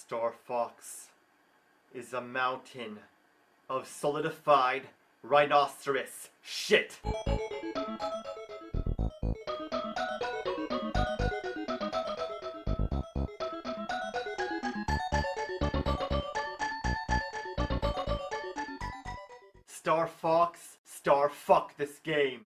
Star Fox is a mountain of solidified rhinoceros shit. Star Fox, Star fuck this game.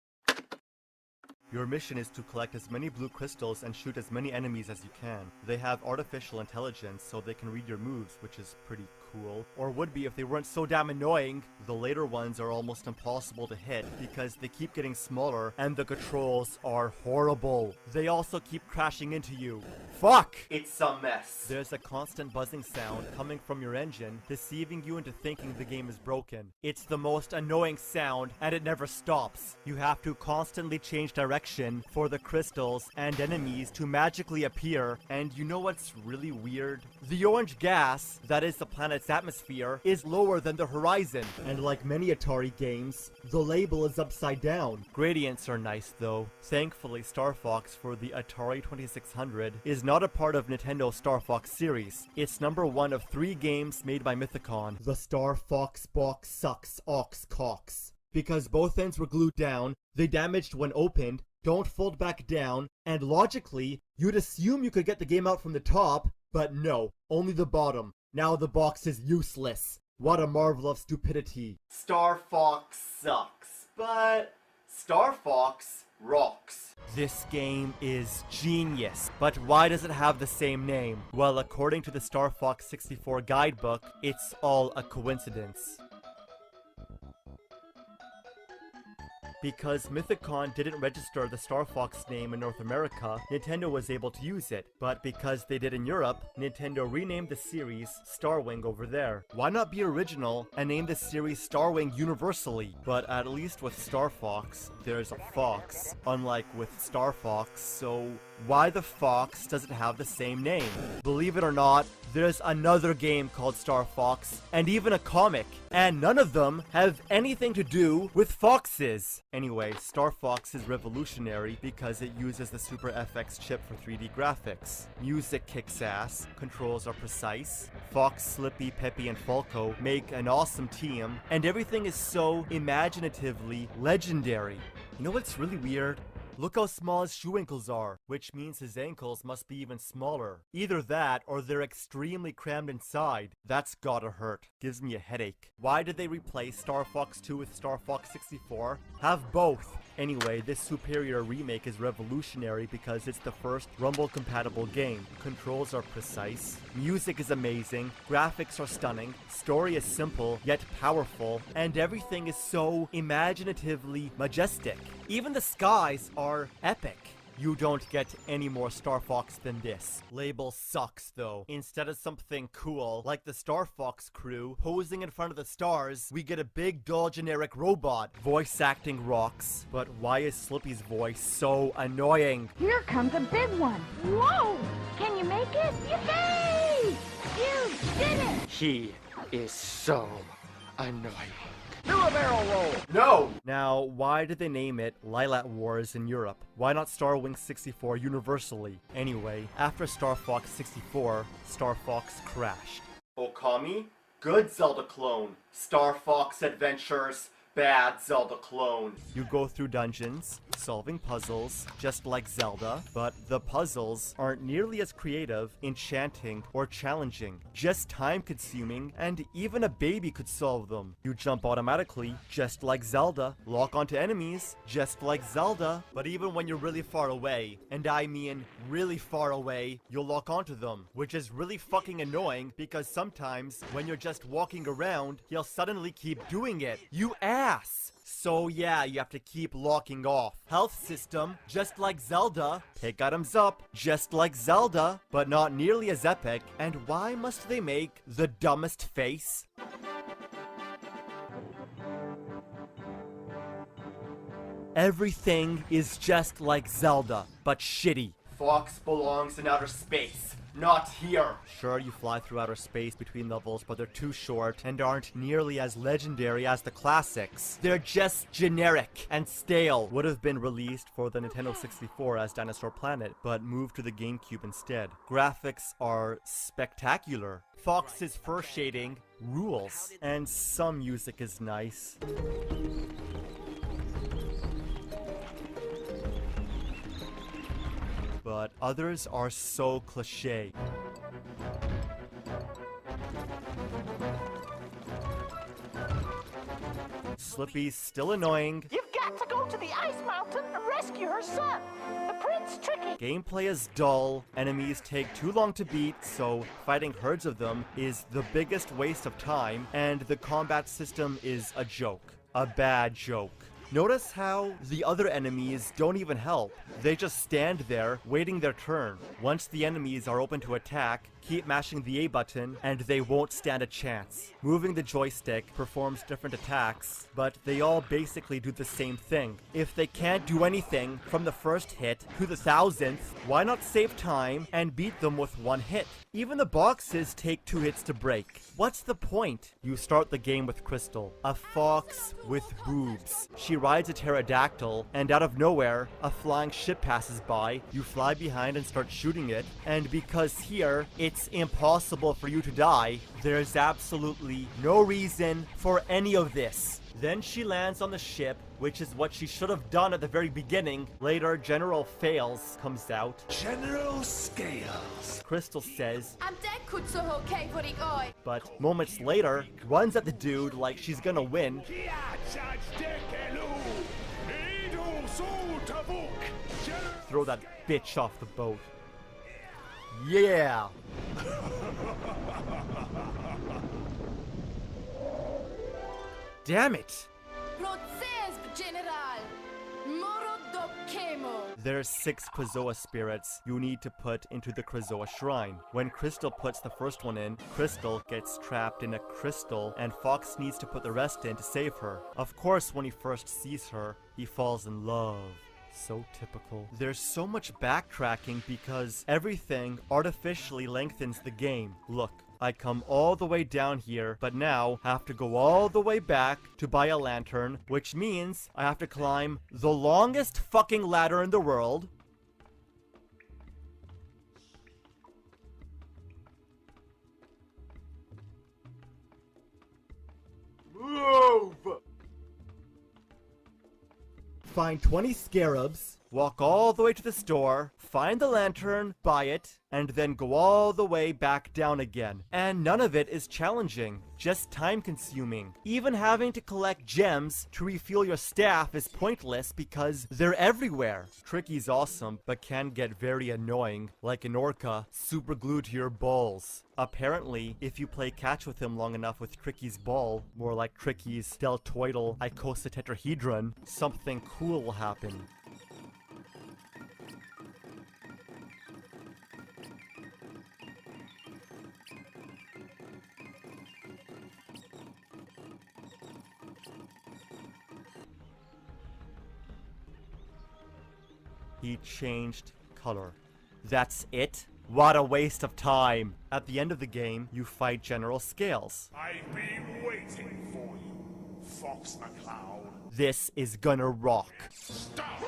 Your mission is to collect as many blue crystals and shoot as many enemies as you can. They have artificial intelligence, so they can read your moves, which is pretty cool. Or would be if they weren't so damn annoying. The later ones are almost impossible to hit because they keep getting smaller and the controls are horrible. They also keep crashing into you. Fuck! It's a mess. There's a constant buzzing sound coming from your engine, deceiving you into thinking the game is broken. It's the most annoying sound and it never stops. You have to constantly change direction for the crystals and enemies to magically appear, and you know what's really weird? The orange gas, that is the planet's atmosphere, is lower than the horizon, and like many Atari games, the label is upside down. Gradients are nice though. Thankfully, Star Fox for the Atari 2600 is not a part of Nintendo's Star Fox series. It's number 1 of 3 games made by Mythicon. The Star Fox box sucks ox cocks. Because both ends were glued down, they damaged when opened, don't fold back down, and logically, you'd assume you could get the game out from the top, but no, only the bottom. Now the box is useless. What a marvel of stupidity. Star Fox sucks, but Star Fox rocks. This game is genius, but why does it have the same name? Well, according to the Star Fox 64 guidebook, it's all a coincidence. Because Mythicon didn't register the Star Fox name in North America, Nintendo was able to use it. But because they did in Europe, Nintendo renamed the series Starwing over there. Why not be original and name the series Starwing universally? But at least with Star Fox, there's a fox, unlike with Star Fox, so why the fox does it have the same name? Believe it or not, there's another game called Star Fox, and even a comic, and none of them have anything to do with foxes. Anyway, Star Fox is revolutionary because it uses the Super FX chip for 3D graphics. Music kicks ass, controls are precise, Fox, Slippy, Peppy, and Falco make an awesome team, and everything is so imaginatively legendary. You know what's really weird? Look how small his shoe ankles are, which means his ankles must be even smaller. Either that, or they're extremely crammed inside. That's gotta hurt. Gives me a headache. Why did they replace Star Fox 2 with Star Fox 64? Have both. Anyway, this superior remake is revolutionary because it's the first Rumble-compatible game. Controls are precise, music is amazing, graphics are stunning, story is simple yet powerful, and everything is so imaginatively majestic. Even the skies are epic. You don't get any more Star Fox than this. Label sucks though. Instead of something cool, like the Star Fox crew posing in front of the stars, we get a big dull generic robot. Voice acting rocks, but why is Slippy's voice so annoying? Here comes a big one. Whoa! Can you make it? Yippee! You did it! He is so annoying. Do a barrel roll! No! Now, why did they name it Lylat Wars in Europe? Why not Starwing 64 universally? Anyway, after Star Fox 64, Star Fox crashed. Okami? Good Zelda clone. Star Fox Adventures. Bad Zelda clone. You go through dungeons, solving puzzles, just like Zelda, but the puzzles aren't nearly as creative, enchanting, or challenging. Just time-consuming, and even a baby could solve them. You jump automatically, just like Zelda. Lock onto enemies, just like Zelda. But even when you're really far away, and I mean really far away, you'll lock onto them. Which is really fucking annoying, because sometimes, when you're just walking around, he'll suddenly keep doing it. You ass! So yeah, you have to keep locking off. Health system, just like Zelda. Pick items up, just like Zelda, but not nearly as epic. And why must they make the dumbest face? Everything is just like Zelda, but shitty. Fox belongs in outer space, Not here. Sure, you fly through outer space between levels, but they're too short and aren't nearly as legendary as the classics. They're just generic and stale. Would have been released for the Nintendo 64 as Dinosaur Planet, but moved to the GameCube instead. Graphics are spectacular. Fox's fur shading rules, and some music is nice. But others are so cliché. Slippy's still annoying. You've got to go to the Ice Mountain and rescue her son, the Prince Tricky. Gameplay is dull, enemies take too long to beat, so fighting herds of them is the biggest waste of time, and the combat system is a joke. A bad joke. Notice how the other enemies don't even help. They just stand there, waiting their turn. Once the enemies are open to attack, keep mashing the A button, and they won't stand a chance. Moving the joystick performs different attacks, but they all basically do the same thing. If they can't do anything from the first hit to the 1000th, why not save time and beat them with one hit? Even the boxes take 2 hits to break. What's the point? You start the game with Crystal, a fox with boobs. She rides a pterodactyl, and out of nowhere, a flying ship passes by. You fly behind and start shooting it, and because here, it's impossible for you to die, there's absolutely no reason for any of this. Then she lands on the ship, which is what she should have done at the very beginning. Later, General Fails comes out. General Scales. Crystal says, I'm dead, Kutsuho K-Pudding Oi. but moments later, runs at the dude like she's gonna win. Throw that bitch off the boat. Yeah! Damn it! Proces, General. Moro do Kemo. There's 6 Krazoa spirits you need to put into the Krazoa shrine. When Crystal puts the first one in, Crystal gets trapped in a crystal, and Fox needs to put the rest in to save her. Of course, when he first sees her, he falls in love. So typical. There's so much backtracking because everything artificially lengthens the game. Look, I come all the way down here, but now have to go all the way back to buy a lantern, which means I have to climb the longest fucking ladder in the world. Move! Find 20 scarabs, walk all the way to the store, find the lantern, buy it, and then go all the way back down again. And none of it is challenging, just time consuming. Even having to collect gems to refuel your staff is pointless because they're everywhere. Tricky's awesome, but can get very annoying, like an orca super glued to your balls. Apparently, if you play catch with him long enough with Tricky's ball, more like Tricky's deltoidal icosahedron, something cool will happen. He changed color. That's it? What a waste of time! At the end of the game, you fight General Scales. I've been waiting for you, Fox McCloud. This is gonna rock. Stop!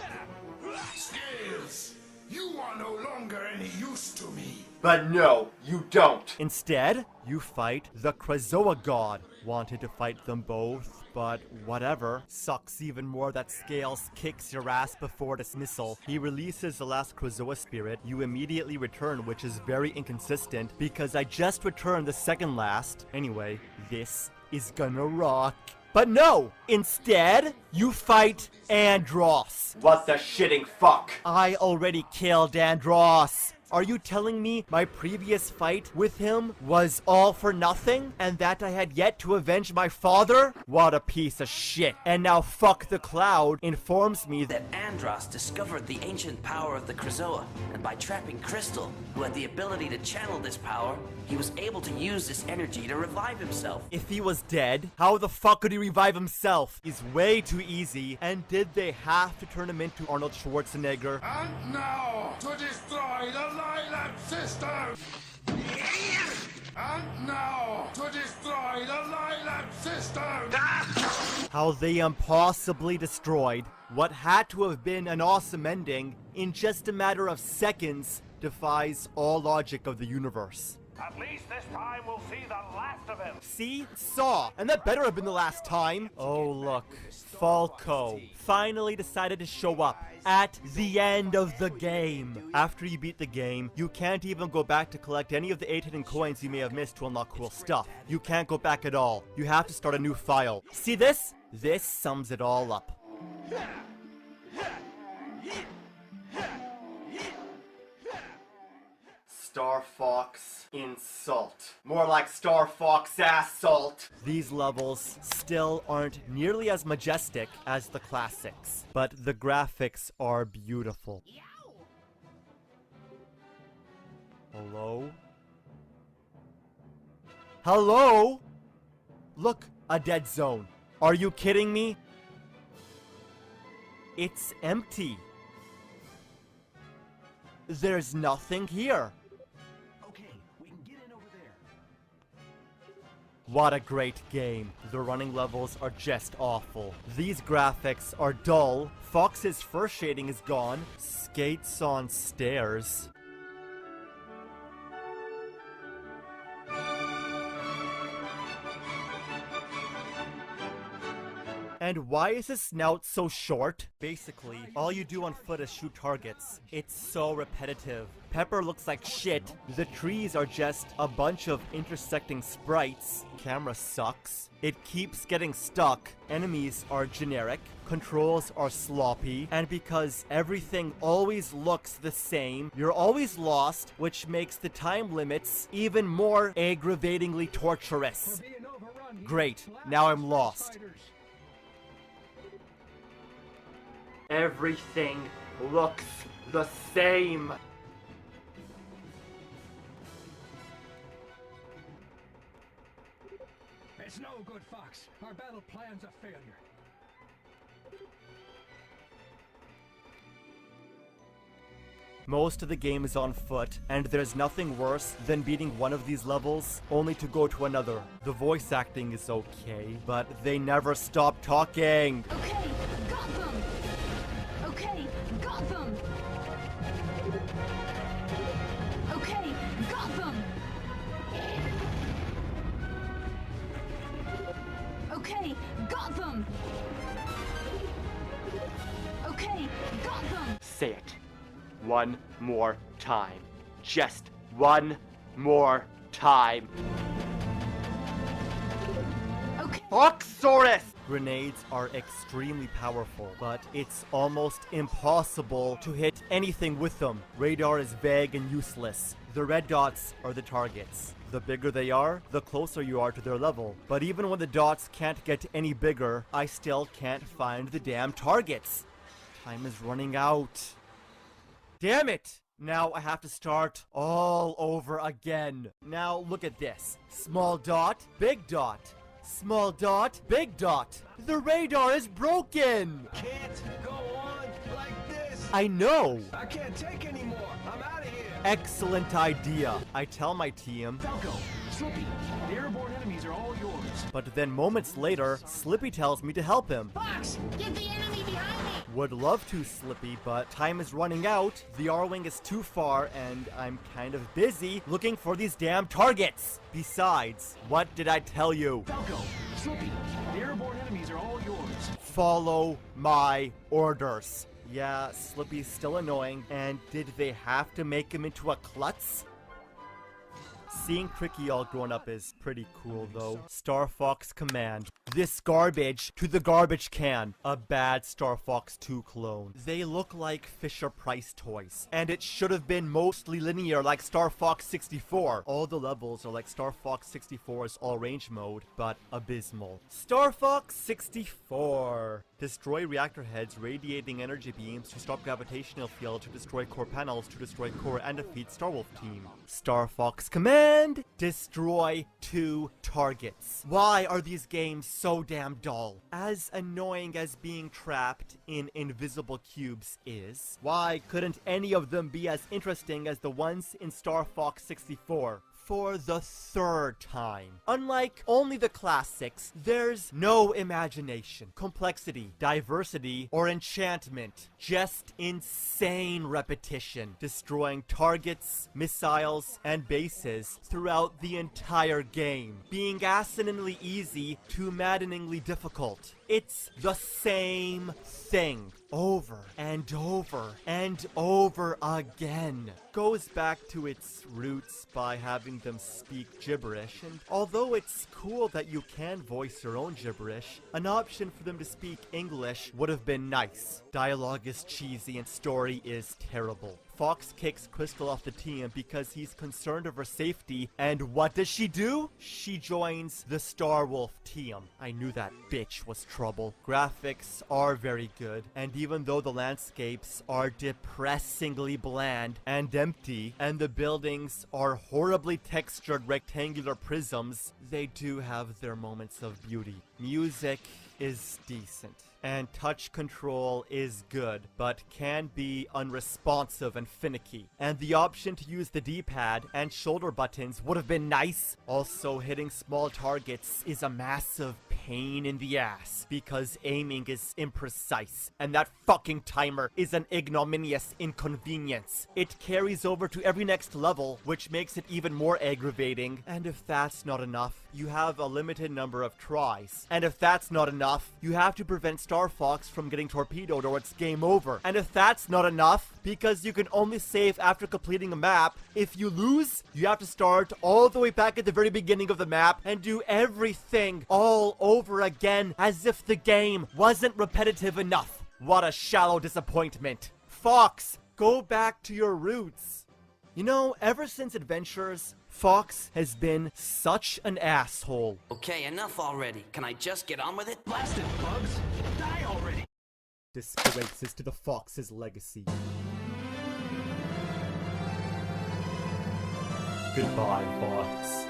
Scales! You are no longer any use to me. But no, you don't! Instead, you fight the Krazoa God. Wanted to fight them both, but whatever. Sucks even more that Scales kicks your ass before dismissal. He releases the last Krazoa spirit, you immediately return, which is very inconsistent because I just returned the second last. Anyway, this is gonna rock. But no! Instead, you fight Andross. What the shitting fuck? I already killed Andross. Are you telling me my previous fight with him was all for nothing? And that I had yet to avenge my father? What a piece of shit. And now Fuck the Cloud informs me that Andross discovered the ancient power of the Krazoa, and by trapping Crystal, who had the ability to channel this power, he was able to use this energy to revive himself. if he was dead, how the fuck could he revive himself? He's way too easy. And did they have to turn him into Arnold Schwarzenegger? And now, to destroy the Lilac system! And now, to destroy the Lilac system! How they impossibly destroyed what had to have been an awesome ending in just a matter of seconds defies all logic of the universe. At least this time we'll see the last of him. See? Saw! And that better have been the last time! Oh look, Falco finally decided to show up at the end of the game. After you beat the game, you can't even go back to collect any of the 8 hidden coins you may have missed to unlock cool stuff. You can't go back at all. You have to start a new file. See this? This sums it all up. Star Fox insult. More like Star Fox assault. These levels still aren't nearly as majestic as the classics, but the graphics are beautiful. Hello? Hello? Look, a dead zone. Are you kidding me? It's empty. There's nothing here. What a great game. The running levels are just awful. These graphics are dull. Fox's first shading is gone. Skates on stairs. And why is his snout so short? Basically, all you do on foot is shoot targets. It's so repetitive. Pepper looks like shit. The trees are just a bunch of intersecting sprites. Camera sucks. It keeps getting stuck. Enemies are generic. Controls are sloppy. And because everything always looks the same, you're always lost, which makes the time limits even more aggravatingly torturous. Great, now I'm lost. Everything looks the same. It's no good, Fox. Our battle plan's a failure. Most of the game is on foot, and there's nothing worse than beating one of these levels only to go to another. The voice acting is okay, but they never stop talking. Okay, got them! Okay, got them! Okay, got them! Okay, got them! Okay, got them! Say it. One more time. Just one more time. Okay. Foxsaurus! Grenades are extremely powerful, but it's almost impossible to hit anything with them. Radar is vague and useless. The red dots are the targets. The bigger they are, the closer you are to their level. But even when the dots can't get any bigger, I still can't find the damn targets. Time is running out. Damn it! Now I have to start all over again. Now look at this. Small dot, big dot. Small dot, big dot. The radar is broken! Can't go on like this. I know! I can't take anymore. I'm out of here. Excellent idea. I tell my team. Falco, Slippy, the airborne enemies are all yours. But then moments later, Slippy tells me to help him. Fox, get the enemy behind me! Would love to, Slippy, but time is running out. The R-Wing is too far, and I'm kind of busy looking for these damn targets. Besides, what did I tell you? Falco, Slippy, the airborne enemies are all yours. Follow my orders. Yeah, Slippy's still annoying, and did they have to make him into a klutz? Seeing Cricky all grown up is pretty cool, though. Star Fox Command. This garbage to the garbage can. A bad Star Fox 2 clone. They look like Fisher-Price toys. And it should have been mostly linear like Star Fox 64. All the levels are like Star Fox 64's all-range mode, but abysmal. Star Fox 64. Destroy reactor heads radiating energy beams to stop gravitational field, to destroy core panels, to destroy core and defeat Starwolf team. Star Fox command! Destroy 2 targets. Why are these games so damn dull? As annoying as being trapped in invisible cubes is, why couldn't any of them be as interesting as the ones in Star Fox 64? For the 3rd time. Unlike only the classics, there's no imagination, complexity, diversity, or enchantment. Just insane repetition, destroying targets, missiles, and bases throughout the entire game, being asininely easy to maddeningly difficult. It's the same thing over and over and over again. Goes back to its roots by having them speak gibberish, and although it's cool that you can voice your own gibberish, an option for them to speak English would have been nice. Dialogue is cheesy and story is terrible. Fox kicks Crystal off the team because he's concerned of her safety, and what does she do? She joins the Starwolf team. I knew that bitch was trouble. Graphics are very good, and even though the landscapes are depressingly bland and empty, and the buildings are horribly textured rectangular prisms, they do have their moments of beauty. Music is decent, and touch control is good, but can be unresponsive and finicky. And the option to use the D-pad and shoulder buttons would have been nice. Also, hitting small targets is a massive pain in the ass, because aiming is imprecise, and that fucking timer is an ignominious inconvenience. It carries over to every next level, which makes it even more aggravating. And if that's not enough, you have a limited number of tries. And if that's not enough, you have to prevent Star Fox from getting torpedoed or it's game over. And if that's not enough, because you can only save after completing a map, if you lose, you have to start all the way back at the very beginning of the map and do everything all over again as if the game wasn't repetitive enough. What a shallow disappointment. Fox, go back to your roots. You know, ever since Adventures, Fox has been such an asshole. Okay, enough already. Can I just get on with it? Blast it, Bugs! Die already! Disgraces to the Fox's legacy. Goodbye, Fox.